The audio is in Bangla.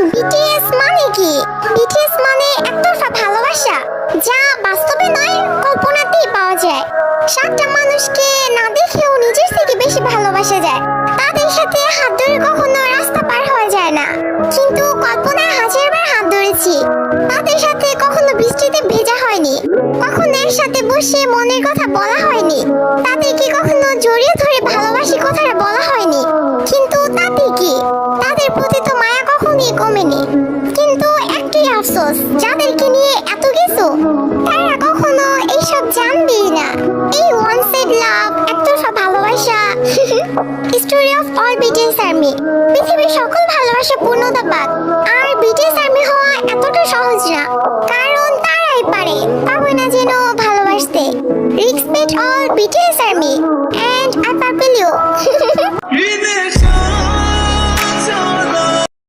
বিটিএস মানে কি? বিটিএস মানে একতরফা ভালোবাসা, যা বাস্তবে নয় কল্পনাতেই পাওয়া যায়। সাতটা মানুষকে না দেখেও নিজের থেকে বেশি ভালোবাসা যায়। তাদের সাথে হাত ধরে কখনো রাস্তা পার হওয়া যায় না, কিন্তু কল্পনায় হাজারবার হাত ধরেছি। তাদের সাথে কখনো বৃষ্টিতে ভেজা হয়নি, কখনো একসাথে বসে মনের কথা বলা হয়নি, তাদেরকে কখনো জড়িয়ে ধরে ভালোবাসি কথাটা বলা হয়নি। কিন্তু তাতে কি, তাদের প্রতি তো মায়া কখনোই কমেনি। কিন্তু একটাই আফসোস, যাদেরকে নিয়ে এত কিছু, তারা কখনো এইসব জানবেই না। এই ওয়ান সাইড লাভ, একতরফা ভালোবাসা। Story of all BTS army. পৃথিবীর সকল ভালোবাসা পূর্ণতা পাক।